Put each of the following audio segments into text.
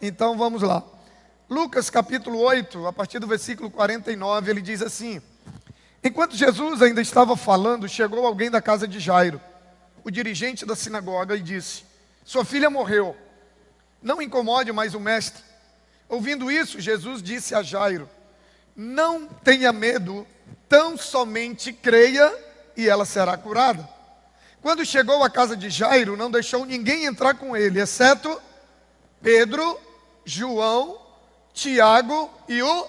Então vamos lá. Lucas capítulo 8, a partir do versículo 49, ele diz assim: enquanto Jesus ainda estava falando, chegou alguém da casa de Jairo, o dirigente da sinagoga, e disse: sua filha morreu, não incomode mais o mestre. Ouvindo isso, Jesus disse a Jairo: não tenha medo, tão somente creia e ela será curada. Quando chegou à casa de Jairo, não deixou ninguém entrar com ele, exceto Pedro, João, Tiago e o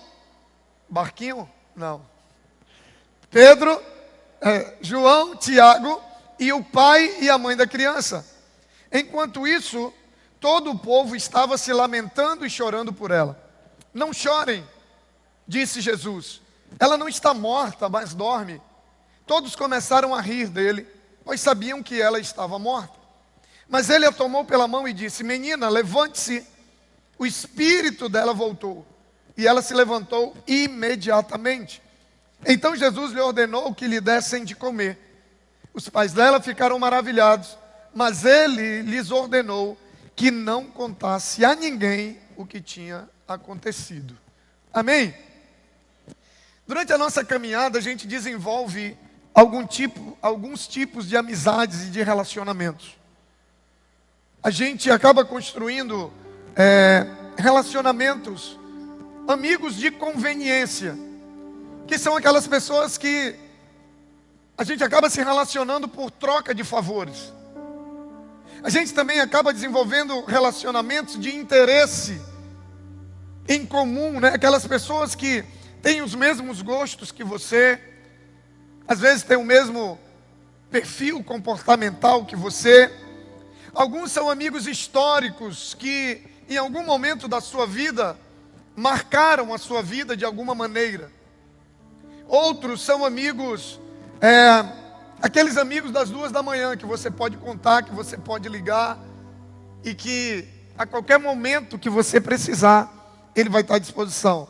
Barquinho? Não. Pedro, João, Tiago e o pai e a mãe da criança. Enquanto isso, todo o povo estava se lamentando e chorando por ela. Não chorem, disse Jesus. Ela não está morta, mas dorme. Todos começaram a rir dele, pois sabiam que ela estava morta. Mas ele a tomou pela mão e disse: menina, levante-se. O espírito dela voltou, e ela se levantou imediatamente. Então Jesus lhe ordenou que lhe dessem de comer. Os pais dela ficaram maravilhados, mas ele lhes ordenou que não contasse a ninguém o que tinha acontecido. Amém? Durante a nossa caminhada, a gente desenvolve alguns tipos de amizades e de relacionamentos. A gente acaba construindo relacionamentos, amigos de conveniência, que são aquelas pessoas que a gente acaba se relacionando por troca de favores. A gente também acaba desenvolvendo relacionamentos de interesse em comum, né? Aquelas pessoas que têm os mesmos gostos que você, às vezes têm o mesmo perfil comportamental que você. Alguns são amigos históricos que em algum momento da sua vida marcaram a sua vida de alguma maneira. Outros são amigos, aqueles amigos das 2 da manhã que você pode contar, que você pode ligar e que a qualquer momento que você precisar, ele vai estar à disposição.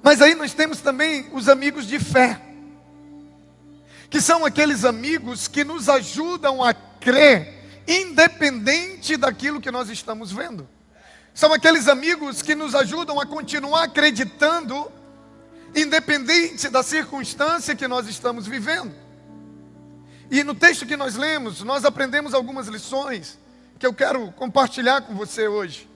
Mas aí nós temos também os amigos de fé, que são aqueles amigos que nos ajudam a crer, independente daquilo que nós estamos vendo. São aqueles amigos que nos ajudam a continuar acreditando, independente da circunstância que nós estamos vivendo. E no texto que nós lemos, nós aprendemos algumas lições que eu quero compartilhar com você hoje.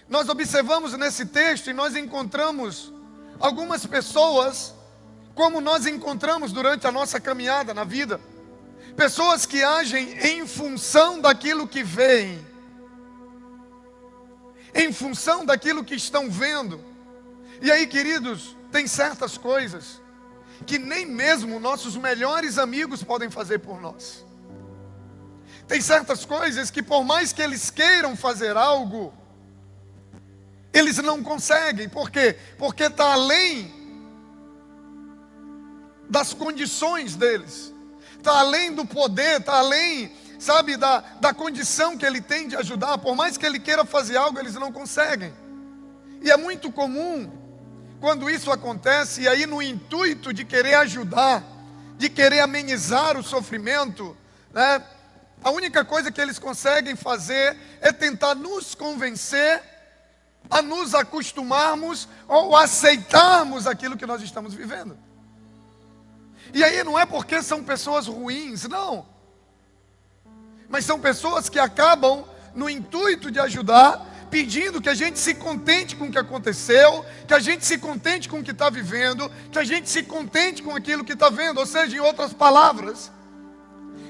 Nós observamos nesse texto e nós encontramos algumas pessoas, como nós encontramos durante a nossa caminhada na vida. Pessoas que agem em função daquilo que veem, em função daquilo que estão vendo. E aí, queridos, tem certas coisas que nem mesmo nossos melhores amigos podem fazer por nós. Tem certas coisas que por mais que eles queiram fazer algo, eles não conseguem. Por quê? Porque está além das condições deles, está além do poder, está além, sabe, da condição que ele tem de ajudar. Por mais que ele queira fazer algo, eles não conseguem. E é muito comum quando isso acontece, e aí no intuito de querer ajudar, de querer amenizar o sofrimento, né, a única coisa que eles conseguem fazer é tentar nos convencer a nos acostumarmos ou aceitarmos aquilo que nós estamos vivendo. E aí não é porque são pessoas ruins, não. Mas são pessoas que acabam, no intuito de ajudar, pedindo que a gente se contente com o que aconteceu, que a gente se contente com o que está vivendo, que a gente se contente com aquilo que está vendo. Ou seja, em outras palavras,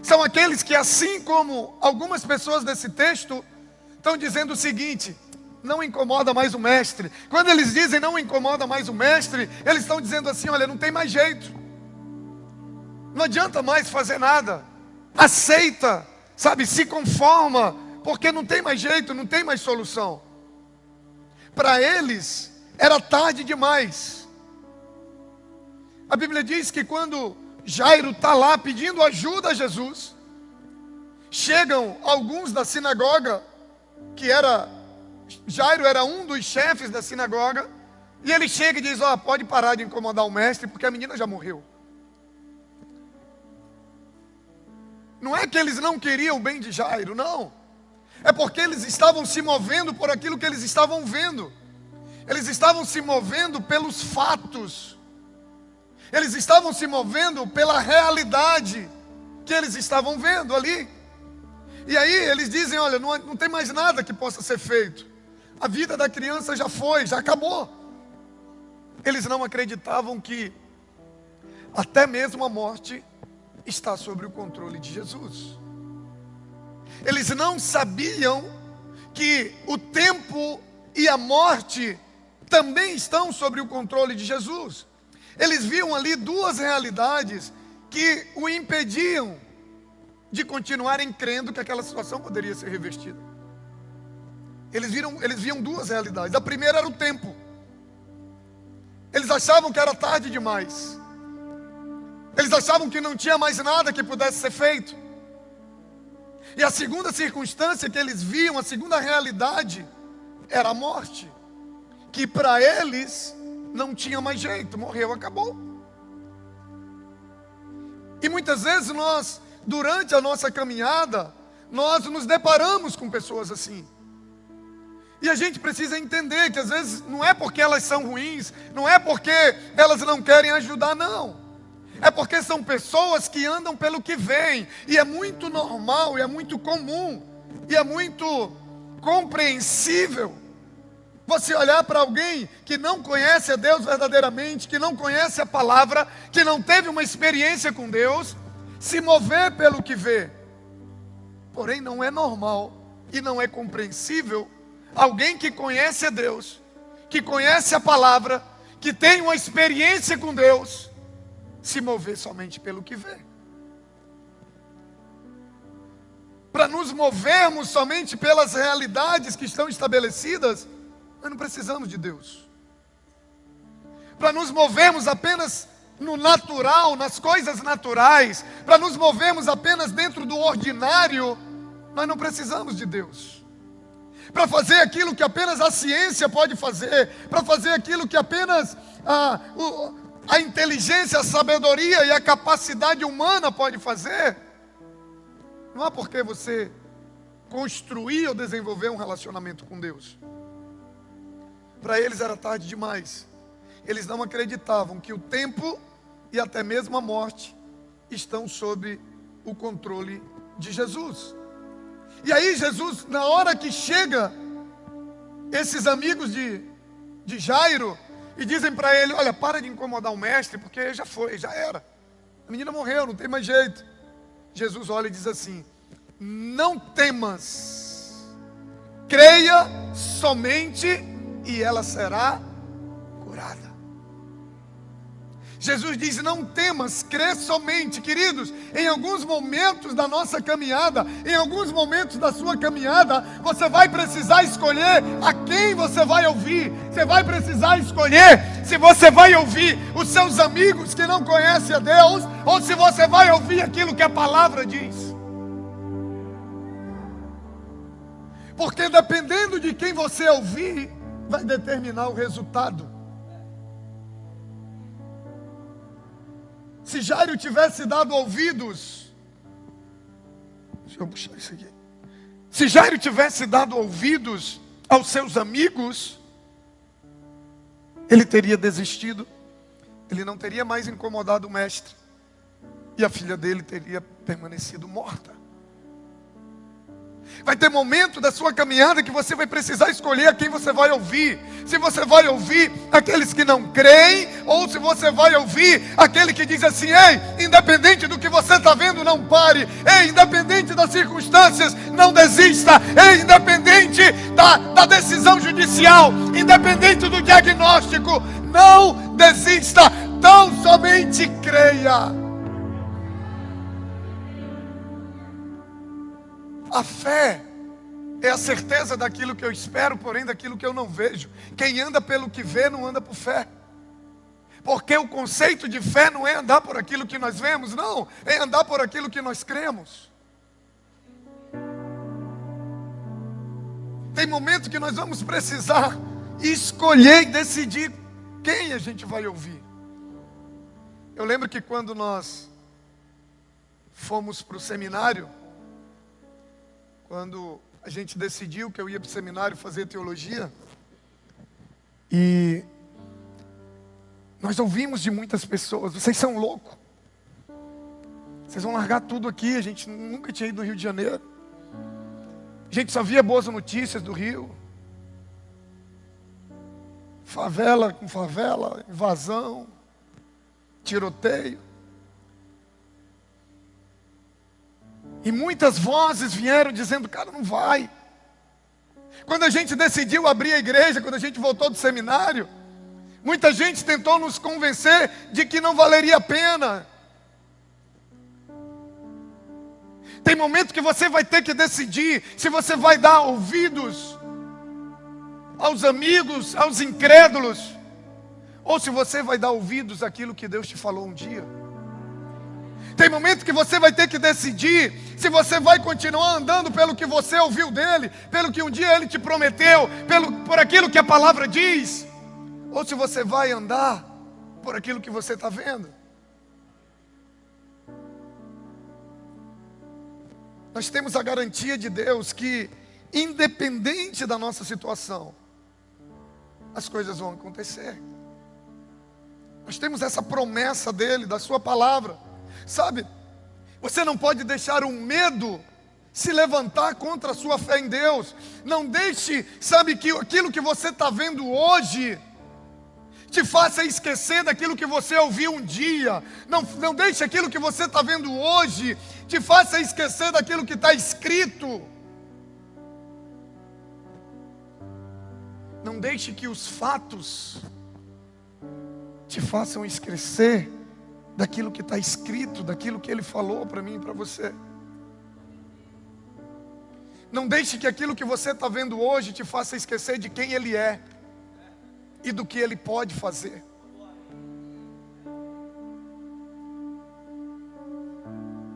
são aqueles que, assim como algumas pessoas desse texto, estão dizendo o seguinte: não incomoda mais o mestre. Quando eles dizem não incomoda mais o mestre, eles estão dizendo assim: olha, não tem mais jeito, não adianta mais fazer nada, aceita, sabe, se conforma, porque não tem mais jeito, não tem mais solução. Para eles era tarde demais. A Bíblia diz que quando Jairo está lá pedindo ajuda a Jesus, chegam alguns da sinagoga, Jairo era um dos chefes da sinagoga, e ele chega e diz: ó, pode parar de incomodar o mestre, porque a menina já morreu. Não é que eles não queriam o bem de Jairo, não. É porque eles estavam se movendo por aquilo que eles estavam vendo. Eles estavam se movendo pelos fatos. Eles estavam se movendo pela realidade que eles estavam vendo ali. E aí eles dizem, olha, não tem mais nada que possa ser feito. A vida da criança já foi, já acabou. Eles não acreditavam que até mesmo a morte está sob o controle de Jesus. Eles não sabiam que o tempo e a morte também estão sob o controle de Jesus. Eles viam ali duas realidades que o impediam de continuarem crendo que aquela situação poderia ser revertida. Eles viam duas realidades. A primeira era o tempo. Eles achavam que era tarde demais. Eles achavam que não tinha mais nada que pudesse ser feito. E a segunda circunstância que eles viam, a segunda realidade, era a morte. Que para eles não tinha mais jeito, morreu, acabou. E muitas vezes nós, durante a nossa caminhada, nós nos deparamos com pessoas assim. E a gente precisa entender que às vezes não é porque elas são ruins, não é porque elas não querem ajudar, não. É porque são pessoas que andam pelo que veem. E é muito normal, e é muito comum, e é muito compreensível você olhar para alguém que não conhece a Deus verdadeiramente, que não conhece a palavra, que não teve uma experiência com Deus, se mover pelo que vê. Porém, não é normal e não é compreensível alguém que conhece a Deus, que conhece a palavra, que tem uma experiência com Deus, se mover somente pelo que vê. Para nos movermos somente pelas realidades que estão estabelecidas, nós não precisamos de Deus. Para nos movermos apenas no natural, nas coisas naturais, para nos movermos apenas dentro do ordinário, nós não precisamos de Deus. Para fazer aquilo que apenas a ciência pode fazer, para fazer aquilo que apenas a inteligência, a sabedoria e a capacidade humana pode fazer, não há por que você construir ou desenvolver um relacionamento com Deus. Para eles era tarde demais. Eles não acreditavam que o tempo e até mesmo a morte estão sob o controle de Jesus. E aí Jesus, na hora que chega esses amigos de Jairo e dizem para ele, olha, para de incomodar o mestre, porque já foi, já era. A menina morreu, não tem mais jeito. Jesus olha e diz assim, não temas, creia somente e ela será curada. Jesus diz, não temas, crê somente. Queridos, em alguns momentos da nossa caminhada, em alguns momentos da sua caminhada, você vai precisar escolher a quem você vai ouvir. Você vai precisar escolher se você vai ouvir os seus amigos que não conhecem a Deus, ou se você vai ouvir aquilo que a palavra diz. Porque dependendo de quem você ouvir, vai determinar o resultado. Se Jairo tivesse dado ouvidos, deixa eu puxar isso aqui. Se Jairo tivesse dado ouvidos aos seus amigos, ele teria desistido, ele não teria mais incomodado o mestre, e a filha dele teria permanecido morta. Vai ter momento da sua caminhada que você vai precisar escolher a quem você vai ouvir. Se você vai ouvir aqueles que não creem, ou se você vai ouvir aquele que diz assim, ei, independente do que você está vendo, não pare. Ei, independente das circunstâncias, não desista. Ei, independente da decisão judicial, independente do diagnóstico, não desista. Tão somente creia. A fé é a certeza daquilo que eu espero, porém daquilo que eu não vejo. Quem anda pelo que vê, não anda por fé. Porque o conceito de fé não é andar por aquilo que nós vemos, não. É andar por aquilo que nós cremos. Tem momento que nós vamos precisar escolher e decidir quem a gente vai ouvir. Eu lembro que quando nós fomos para o seminário, quando a gente decidiu que eu ia para o seminário fazer teologia. E nós ouvimos de muitas pessoas: vocês são loucos. Vocês vão largar tudo aqui. A gente nunca tinha ido no Rio de Janeiro. A gente só via boas notícias do Rio. Favela com favela, invasão, tiroteio. E muitas vozes vieram dizendo: cara, não vai. Quando a gente decidiu abrir a igreja, quando a gente voltou do seminário, muita gente tentou nos convencer de que não valeria a pena. Tem momento que você vai ter que decidir se você vai dar ouvidos aos amigos, aos incrédulos, ou se você vai dar ouvidos àquilo que Deus te falou um dia. Tem momento que você vai ter que decidir se você vai continuar andando pelo que você ouviu dele, pelo que um dia ele te prometeu, por aquilo que a palavra diz, ou se você vai andar por aquilo que você está vendo. Nós temos a garantia de Deus que, independente da nossa situação, as coisas vão acontecer. Nós temos essa promessa dele, da sua palavra. Sabe, você não pode deixar o medo se levantar contra a sua fé em Deus. Não deixe, sabe, que aquilo que você está vendo hoje te faça esquecer daquilo que você ouviu um dia. Não deixe aquilo que você está vendo hoje te faça esquecer daquilo que está escrito. Não deixe que os fatos te façam esquecer daquilo que está escrito, daquilo que Ele falou para mim e para você. Não deixe que aquilo que você está vendo hoje te faça esquecer de quem Ele é e do que Ele pode fazer.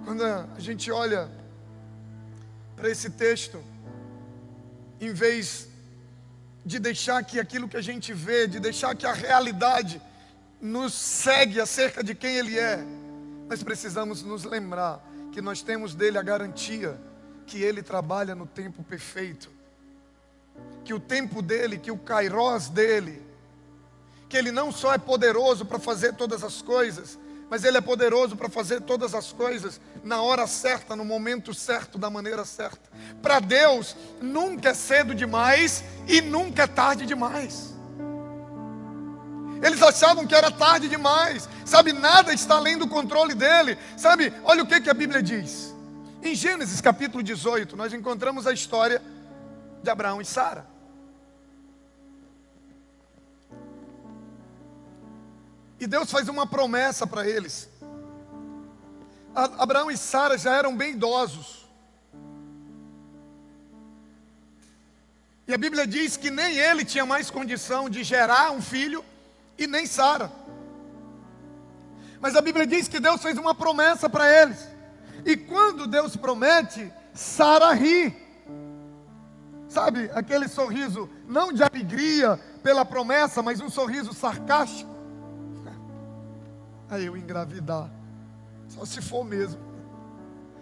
Quando a gente olha para esse texto, em vez de deixar que aquilo que a gente vê, de deixar que a realidade nos segue acerca de quem Ele é, nós precisamos nos lembrar que nós temos dele a garantia que Ele trabalha no tempo perfeito, que o tempo dele, que o kairós dele, que Ele não só é poderoso para fazer todas as coisas, mas Ele é poderoso para fazer todas as coisas na hora certa, no momento certo, da maneira certa. Para Deus nunca é cedo demais e nunca é tarde demais. Eles achavam que era tarde demais, sabe, nada está além do controle dele, sabe, olha o que a Bíblia diz. Em Gênesis capítulo 18, nós encontramos a história de Abraão e Sara. E Deus faz uma promessa para eles. Abraão e Sara já eram bem idosos. E a Bíblia diz que nem ele tinha mais condição de gerar um filho, e nem Sara. Mas a Bíblia diz que Deus fez uma promessa para eles. E quando Deus promete, Sara ri. Sabe, aquele sorriso, não de alegria pela promessa, mas um sorriso sarcástico. Aí eu engravidar, só se for mesmo.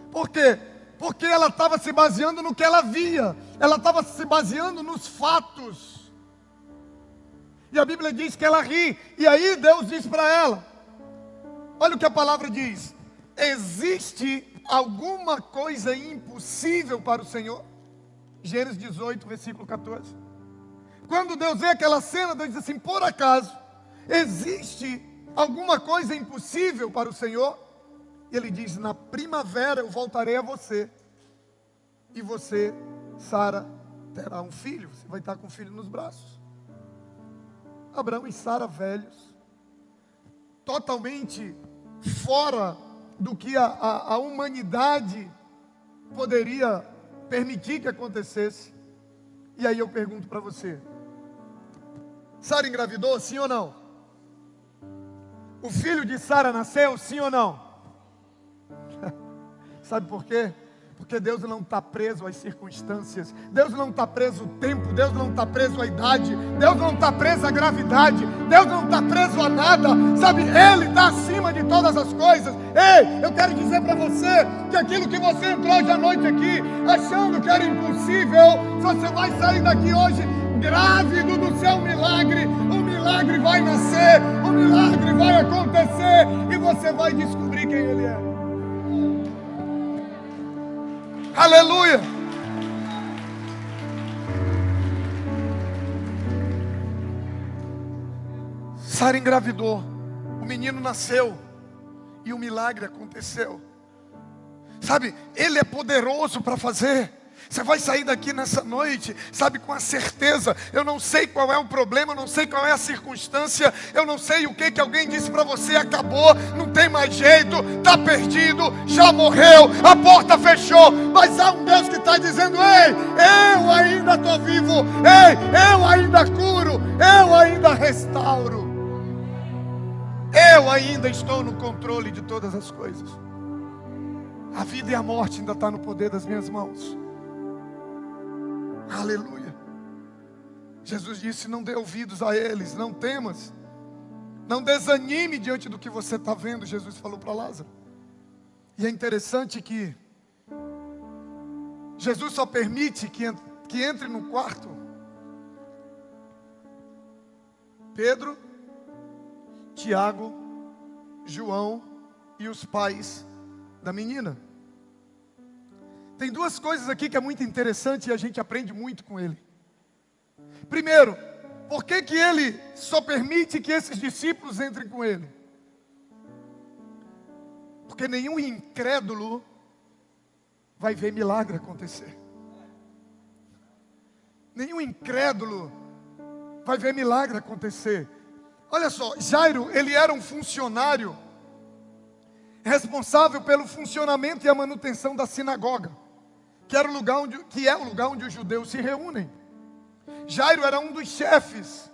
Por quê? Porque ela estava se baseando no que ela via. Ela estava se baseando nos fatos. E a Bíblia diz que ela ri. E aí Deus diz para ela, olha o que a palavra diz: existe alguma coisa impossível para o Senhor? Gênesis 18, versículo 14. Quando Deus vê aquela cena, Deus diz assim: por acaso existe alguma coisa impossível para o Senhor? E Ele diz: na primavera eu voltarei a você, e você, Sara, terá um filho. Você vai estar com um filho nos braços. Abraão e Sara velhos, totalmente fora do que a humanidade poderia permitir que acontecesse. E aí eu pergunto para você: Sara engravidou, sim ou não? O filho de Sara nasceu, sim ou não? Sabe por quê? Porque Deus não está preso às circunstâncias, Deus não está preso ao tempo, Deus não está preso à idade, Deus não está preso à gravidade, Deus não está preso a nada, sabe? Ele está acima de todas as coisas. Ei, eu quero dizer para você que aquilo que você entrou hoje à noite aqui, achando que era impossível, você vai sair daqui hoje grávido do seu milagre. O milagre vai nascer, o milagre vai acontecer e você vai descobrir quem Ele é. Aleluia! Sara engravidou, o menino nasceu e o milagre aconteceu. Sabe, Ele é poderoso para fazer. Você vai sair daqui nessa noite, sabe, com a certeza. Eu não sei qual é o problema, eu não sei qual é a circunstância, eu não sei o que alguém disse para você, acabou, não tem mais jeito, está perdido, já morreu, a porta fechou. Mas há um Deus que está dizendo: ei, eu ainda estou vivo, ei, eu ainda curo, eu ainda restauro, eu ainda estou no controle de todas as coisas. A vida e a morte ainda está no poder das minhas mãos. Aleluia. Jesus disse: não dê ouvidos a eles, não temas, não desanime diante do que você está vendo. Jesus falou para Lázaro. E é interessante que Jesus só permite que entre no quarto Pedro, Tiago, João e os pais da menina. Tem duas coisas aqui que é muito interessante e a gente aprende muito com ele. Primeiro, por que ele só permite que esses discípulos entrem com ele? Porque nenhum incrédulo vai ver milagre acontecer. Nenhum incrédulo vai ver milagre acontecer. Olha só, Jairo, ele era um funcionário responsável pelo funcionamento e a manutenção da sinagoga, que é o lugar onde os judeus se reúnem. Jairo era um dos chefes.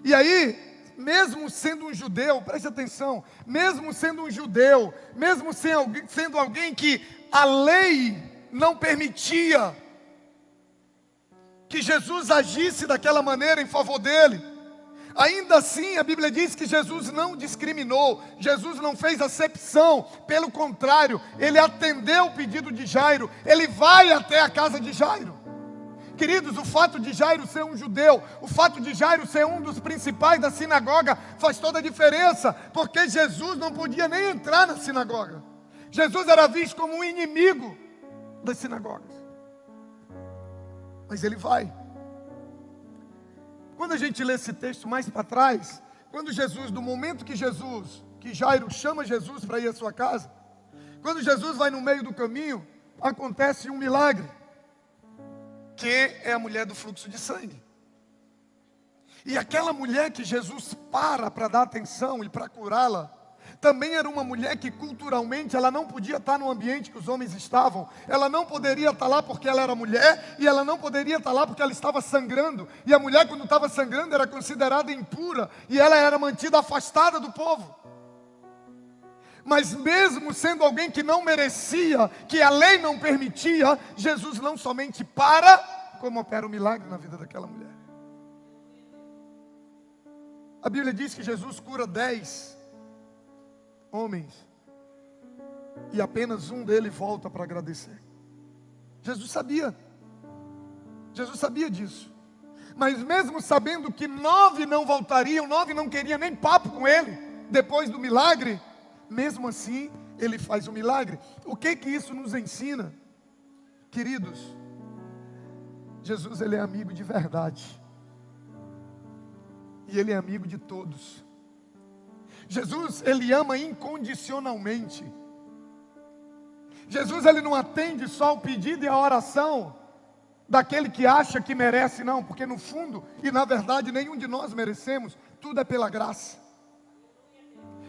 E aí, mesmo sendo um judeu, preste atenção, mesmo sendo um judeu, mesmo sendo alguém que a lei não permitia que Jesus agisse daquela maneira em favor dele, ainda assim, a Bíblia diz que Jesus não discriminou, Jesus não fez acepção, pelo contrário, Ele atendeu o pedido de Jairo, Ele vai até a casa de Jairo. Queridos, o fato de Jairo ser um judeu, o fato de Jairo ser um dos principais da sinagoga, faz toda a diferença, porque Jesus não podia nem entrar na sinagoga. Jesus era visto como um inimigo das sinagogas. Mas Ele vai. Quando a gente lê esse texto mais para trás, do momento que Jairo chama Jesus para ir à sua casa, quando Jesus vai no meio do caminho, acontece um milagre, que é a mulher do fluxo de sangue. E aquela mulher que Jesus para dar atenção e para curá-la, também era uma mulher que culturalmente ela não podia estar no ambiente que os homens estavam. Ela não poderia estar lá porque ela era mulher, e ela não poderia estar lá porque ela estava sangrando. E a mulher, quando estava sangrando, era considerada impura, e ela era mantida afastada do povo. Mas mesmo sendo alguém que não merecia, que a lei não permitia, Jesus não somente para, como opera o milagre na vida daquela mulher. A Bíblia diz que Jesus cura 10 homens, e apenas um deles volta para agradecer. Jesus sabia disso, mas mesmo sabendo que 9 não voltariam, 9 não queriam nem papo com ele, depois do milagre, mesmo assim, ele faz o milagre. O que isso nos ensina? Queridos, Jesus, ele é amigo de verdade, e ele é amigo de todos. Jesus, ele ama incondicionalmente. Jesus, ele não atende só o pedido e a oração daquele que acha que merece, não, porque no fundo e na verdade nenhum de nós merecemos, tudo é pela graça.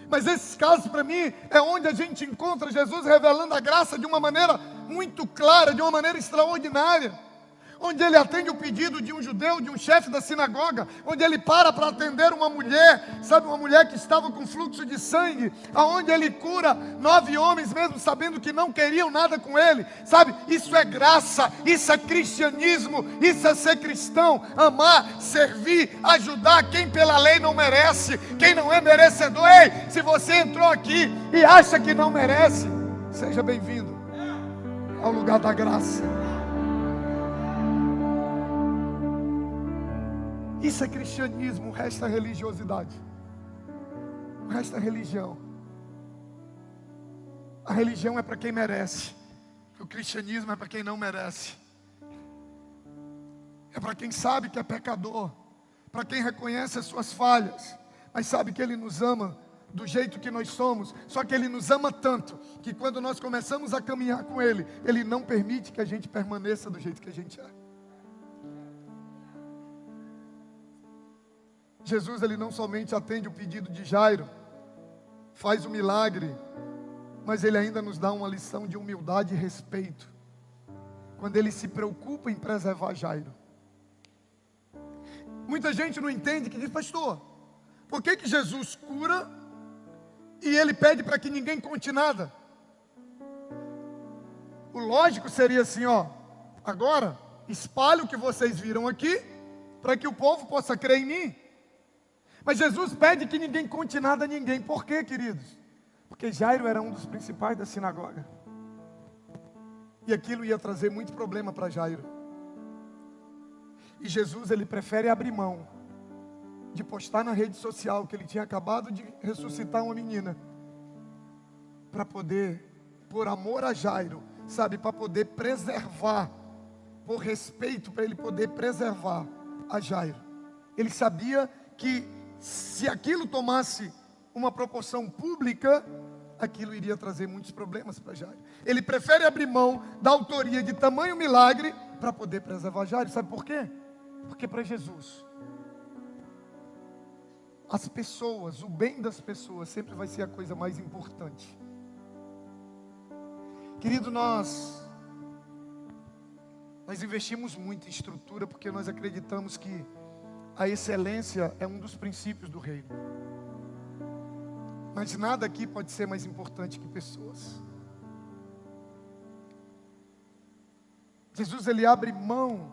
Mas esses casos para mim é onde a gente encontra Jesus revelando a graça de uma maneira muito clara, de uma maneira extraordinária, onde ele atende o pedido de um judeu, de um chefe da sinagoga, onde ele para atender uma mulher, sabe, uma mulher que estava com fluxo de sangue, aonde ele cura 9 homens, mesmo sabendo que não queriam nada com ele, sabe, isso é graça, isso é cristianismo, isso é ser cristão, amar, servir, ajudar quem pela lei não merece, quem não é merecedor. Ei, se você entrou aqui e acha que não merece, seja bem-vindo ao lugar da graça. Isso é cristianismo, o resto é religiosidade. O resto é religião. A religião é para quem merece. O cristianismo é para quem não merece. É para quem sabe que é pecador. Para quem reconhece as suas falhas. Mas sabe que Ele nos ama do jeito que nós somos. Só que Ele nos ama tanto que quando nós começamos a caminhar com Ele, Ele não permite que a gente permaneça do jeito que a gente é. Jesus, Ele não somente atende o pedido de Jairo, faz o milagre, mas Ele ainda nos dá uma lição de humildade e respeito, quando Ele se preocupa em preservar Jairo. Muita gente não entende, que diz: pastor, por que Jesus cura e Ele pede para que ninguém conte nada? O lógico seria assim, ó, agora espalhe o que vocês viram aqui, para que o povo possa crer em mim. Mas Jesus pede que ninguém conte nada a ninguém. Por quê, queridos? Porque Jairo era um dos principais da sinagoga. E aquilo ia trazer muito problema para Jairo. E Jesus, Ele prefere abrir mão de postar na rede social que ele tinha acabado de ressuscitar uma menina, para poder, por amor a Jairo, sabe, para poder preservar, por respeito, para ele poder preservar a Jairo. Ele sabia que se aquilo tomasse uma proporção pública, aquilo iria trazer muitos problemas para Jairo. Ele prefere abrir mão da autoria de tamanho milagre para poder preservar Jairo. Sabe por quê? Porque para Jesus, as pessoas, o bem das pessoas sempre vai ser a coisa mais importante. Querido, nós investimos muito em estrutura, porque nós acreditamos que a excelência é um dos princípios do reino. Mas nada aqui pode ser mais importante que pessoas. Jesus, Ele abre mão,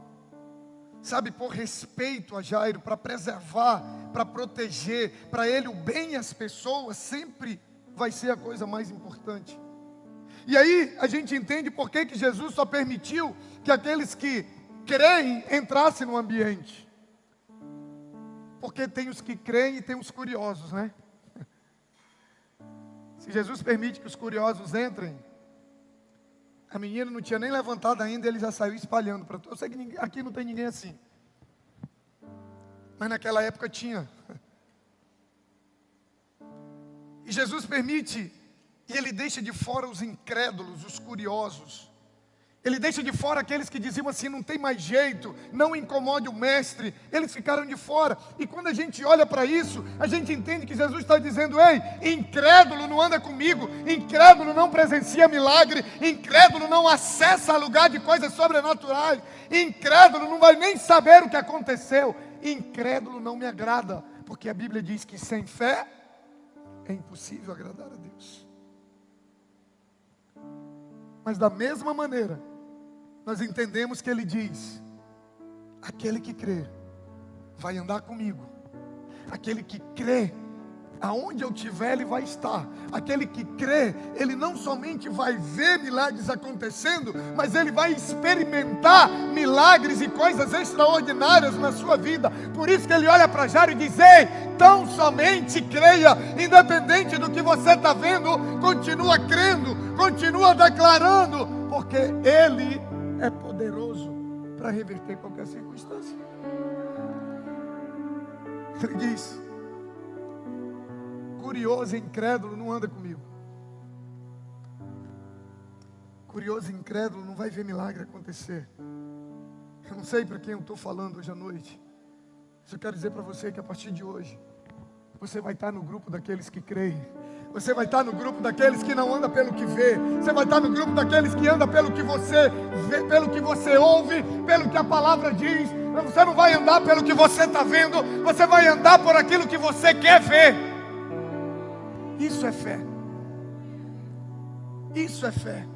sabe, por respeito a Jairo, para preservar, para proteger. Para Ele o bem e as pessoas sempre vai ser a coisa mais importante. E aí a gente entende por que Jesus só permitiu que aqueles que creem entrassem no ambiente. Porque tem os que creem e tem os curiosos, né? Se Jesus permite que os curiosos entrem, a menina não tinha nem levantado ainda, ele já saiu espalhando para todos. Eu sei que aqui não tem ninguém assim, mas naquela época tinha. E Jesus permite, e Ele deixa de fora os incrédulos, os curiosos. Ele deixa de fora aqueles que diziam assim: não tem mais jeito, não incomode o mestre. Eles ficaram de fora. E quando a gente olha para isso, a gente entende que Jesus está dizendo: ei, incrédulo não anda comigo, incrédulo não presencia milagre, incrédulo não acessa lugar de coisas sobrenaturais, incrédulo não vai nem saber o que aconteceu, incrédulo não me agrada, porque a Bíblia diz que sem fé é impossível agradar a Deus. Mas da mesma maneira, nós entendemos que Ele diz: aquele que crê vai andar comigo. Aquele que crê, aonde eu estiver, Ele vai estar. Aquele que crê, ele não somente vai ver milagres acontecendo, mas ele vai experimentar milagres e coisas extraordinárias na sua vida. Por isso que ele olha para Jairo e diz: ei, tão somente creia, independente do que você está vendo, continua crendo, continua declarando, porque Ele é poderoso para reverter qualquer circunstância. Ele diz: curioso e incrédulo não anda comigo. Curioso e incrédulo não vai ver milagre acontecer. Eu não sei para quem eu estou falando hoje à noite. Mas eu quero dizer para você que a partir de hoje, você vai estar no grupo daqueles que creem. Você vai estar no grupo daqueles que não anda pelo que vê. Você vai estar no grupo daqueles que anda pelo que você vê, pelo que você ouve, pelo que a palavra diz. Você não vai andar pelo que você está vendo. Você vai andar por aquilo que você quer ver. Isso é fé. Isso é fé.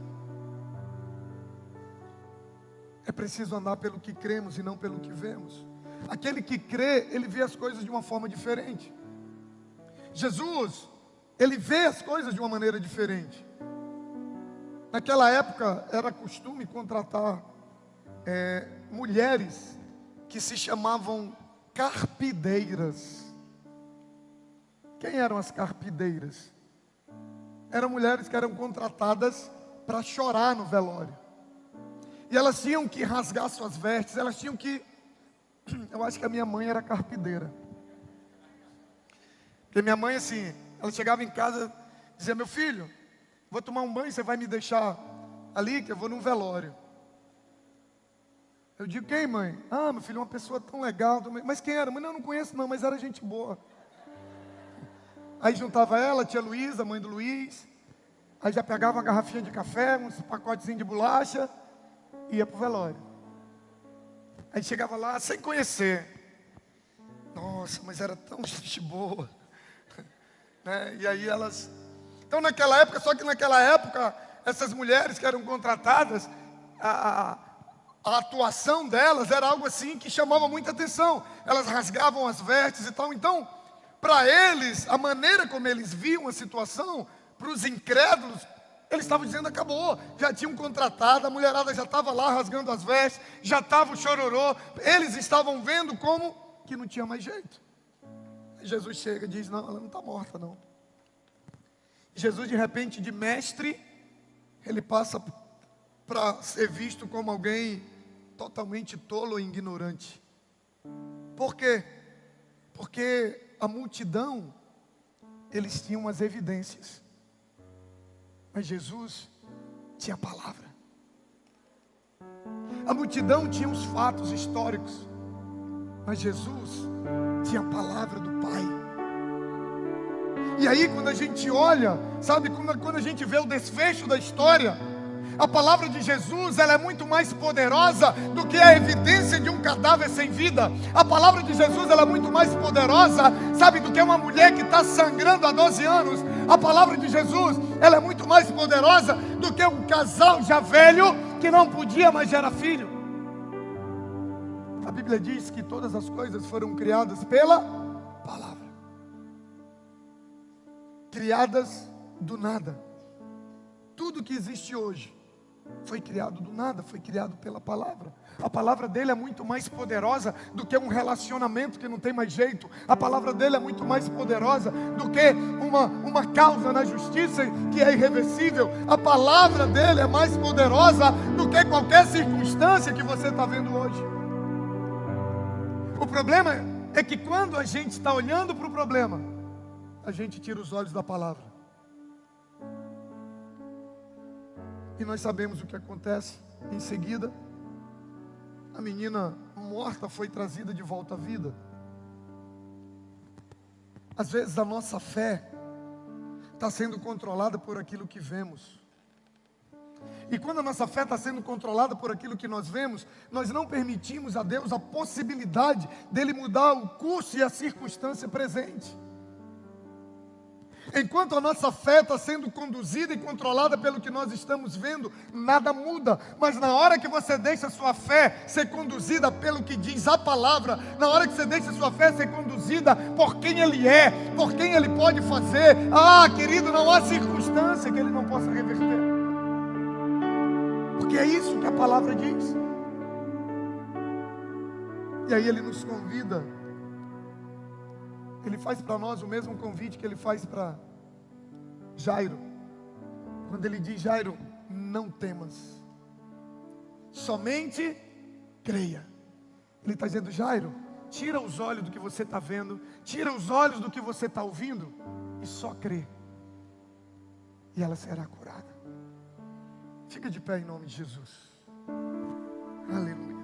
É preciso andar pelo que cremos e não pelo que vemos. Aquele que crê, ele vê as coisas de uma forma diferente. Jesus, ele vê as coisas de uma maneira diferente. Naquela época era costume contratar mulheres que se chamavam carpideiras. Quem eram as carpideiras? Eram mulheres que eram contratadas para chorar no velório. E elas tinham que rasgar suas vestes, elas tinham que... Eu acho que a minha mãe era carpideira. Porque minha mãe, assim, ela chegava em casa, dizia: meu filho, vou tomar um banho, você vai me deixar ali, que eu vou num velório. Eu digo: quem, mãe? Ah, meu filho, uma pessoa tão legal. Mas quem era? Mãe, não conheço não, mas era gente boa. Aí juntava ela, tia Luísa, mãe do Luiz. Aí já pegava uma garrafinha de café, uns pacotezinhos de bolacha, e ia pro velório. Aí chegava lá sem conhecer. Nossa, mas era tão gente boa. Né? E aí elas... Então naquela época, só que naquela época, essas mulheres que eram contratadas, a atuação delas era algo assim que chamava muita atenção. Elas rasgavam as vestes e tal. Então, para eles, a maneira como eles viam a situação, para os incrédulos, eles estavam dizendo: acabou, já tinham contratado, a mulherada já estava lá rasgando as vestes, já estava o chororô. Eles estavam vendo como que não tinha mais jeito. Aí Jesus chega e diz: não, ela não está morta não. Jesus, de repente, de mestre, ele passa para ser visto como alguém totalmente tolo e ignorante. Por quê? Porque a multidão, eles tinham as evidências, mas Jesus tinha a palavra. A multidão tinha os fatos históricos, mas Jesus tinha a palavra do Pai. E aí quando a gente olha, sabe, quando a gente vê o desfecho da história, a palavra de Jesus, ela é muito mais poderosa do que a evidência de um cadáver sem vida. A palavra de Jesus, ela é muito mais poderosa, sabe, do que uma mulher que está sangrando há 12 anos. A palavra de Jesus, ela é muito mais poderosa do que um casal já velho que não podia mais gerar filho. A Bíblia diz que todas as coisas foram criadas pela palavra. Criadas do nada. Tudo que existe hoje foi criado do nada, foi criado pela palavra. A palavra dele é muito mais poderosa do que um relacionamento que não tem mais jeito. A palavra dele é muito mais poderosa do que uma causa na justiça que é irreversível. A palavra dele é mais poderosa do que qualquer circunstância que você está vendo hoje. O problema é que quando a gente está olhando para o problema, a gente tira os olhos da palavra. E nós sabemos o que acontece em seguida. A menina morta foi trazida de volta à vida. Às vezes a nossa fé está sendo controlada por aquilo que vemos. E quando a nossa fé está sendo controlada por aquilo que nós vemos, nós não permitimos a Deus a possibilidade dele mudar o curso e a circunstância presente. Enquanto a nossa fé está sendo conduzida e controlada pelo que nós estamos vendo, nada muda. Mas na hora que você deixa a sua fé ser conduzida pelo que diz a palavra, na hora que você deixa a sua fé ser conduzida por quem Ele é, por quem Ele pode fazer, querido, não há circunstância que Ele não possa reverter. Porque é isso que a palavra diz. E aí Ele nos convida. Ele faz para nós o mesmo convite que Ele faz para Jairo. Quando Ele diz: Jairo, não temas, somente creia. Ele está dizendo: Jairo, tira os olhos do que você está vendo, tira os olhos do que você está ouvindo e só crê, e ela será curada. Fica de pé em nome de Jesus. Aleluia.